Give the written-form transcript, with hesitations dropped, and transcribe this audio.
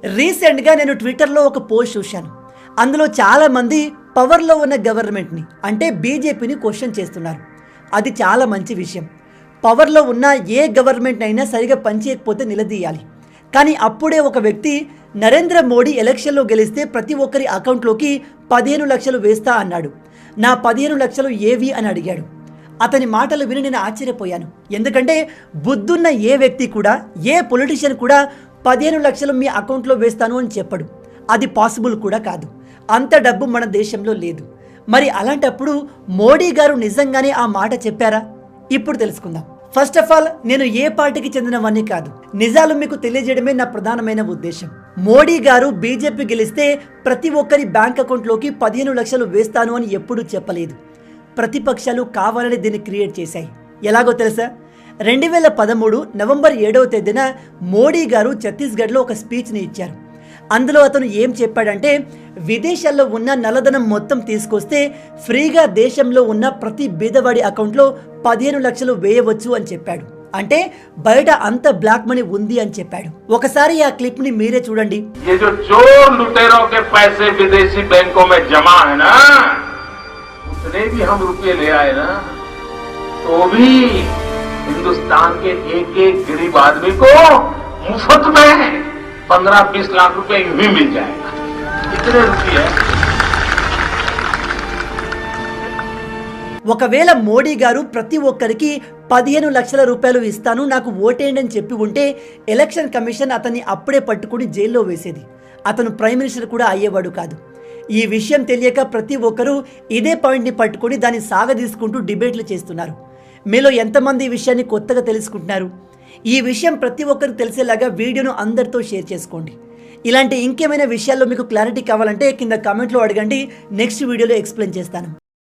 రీసెంట్గా నేను ట్విట్టర్లో ఒక పోస్ట్ చూశాను. అందులో చాలామంది పవర్లో ఉన్న గవర్నమెంట్ని అంటే బీజేపీని క్వశ్చన్ చేస్తున్నారు. అది చాలా మంచి విషయం. పవర్లో ఉన్న ఏ గవర్నమెంట్ అయినా సరిగా పనిచేయకపోతే నిలదీయాలి. కానీ అప్పుడే ఒక వ్యక్తి నరేంద్ర మోడీ ఎలక్షన్లో గెలిస్తే ప్రతి ఒక్కరి అకౌంట్లోకి 15 లక్షలు వేస్తా అన్నాడు. నా 15 లక్షలు ఏవి అని అడిగాడు. అతని మాటలు విని నేను ఆశ్చర్యపోయాను. ఎందుకంటే బుద్ధున్న ఏ వ్యక్తి కూడా, ఏ పొలిటీషియన్ కూడా 15 లక్షలు మీ అకౌంట్లో వేస్తాను అని చెప్పడు. అది పాసిబుల్ కూడా కాదు. అంత డబ్బు మన దేశంలో లేదు. మరి అలాంటప్పుడు మోడీ గారు నిజంగానే ఆ మాట చెప్పారా? ఇప్పుడు తెలుసుకుందాం. ఫస్ట్ ఆఫ్ ఆల్, నేను ఏ పార్టీకి చెందినవన్నీ కాదు, నిజాలు మీకు తెలియజేయడమే నా ప్రధానమైన ఉద్దేశం. మోడీ గారు బీజేపీ గెలిస్తే ప్రతి ఒక్కరి బ్యాంక్ అకౌంట్లోకి 15 లక్షలు వేస్తాను అని ఎప్పుడూ చెప్పలేదు. ప్రతిపక్షాలు కావాలని దీన్ని క్రియేట్ చేశాయి. ఎలాగో తెలుసా? 2013 నవంబర్ 7వ తేదీన మోడీ గారు ఛత్తీస్గఢ్లో ఒక స్పీచ్ని ఇచ్చారు. అందులో అతను ఏం చెప్పాడంటే, విదేశాల్లో ఉన్న నల్లధనం మొత్తం తీసుకొస్తే ఫ్రీగా దేశంలో ఉన్న ప్రతి బీదవాడి అకౌంట్లో 15 లక్షలు వేయవచ్చు అని చెప్పాడు. అంటే బయట అంత బ్లాక్ మనీ ఉంది అని చెప్పాడు. ఒకసారి ఆ క్లిప్ ని మీరే చూడండి. ये जो चोर लुटेरों के पैसे विदेशी बैंकों में जमा है ना, उतने भी हम रुपये ले आए ना, तो भी हिंदुस्तान के एक एक गरीब आदमी को मुफ्त में 15-20 लाख रुपए यूं ही मिल जाएगा. इतने रुपये. ఒకవేళ మోడీ గారు ప్రతి ఒక్కరికి 15 లక్షల రూపాయలు ఇస్తాను, నాకు ఓటేయండి అని చెప్పి ఉంటే ఎలక్షన్ కమిషన్ అతన్ని అప్పుడే పట్టుకుని జైల్లో వేసేది. అతను ప్రైమ్ మినిస్టర్ కూడా అయ్యేవాడు కాదు. ఈ విషయం తెలియక ప్రతి ఒక్కరూ ఇదే పాయింట్ని పట్టుకొని దాన్ని సాగదీసుకుంటూ డిబేట్లు చేస్తున్నారు. మీలో ఎంతమంది ఈ విషయాన్ని కొత్తగా తెలుసుకుంటున్నారు? ఈ విషయం ప్రతి ఒక్కరికి తెలిసేలాగా వీడియోను అందరితో షేర్ చేసుకోండి. ఇలాంటి ఇంకేమైనా విషయాల్లో మీకు క్లారిటీ కావాలంటే కింద కామెంట్లో అడగండి. నెక్స్ట్ వీడియోలో ఎక్స్ప్లెయిన్ చేస్తాను.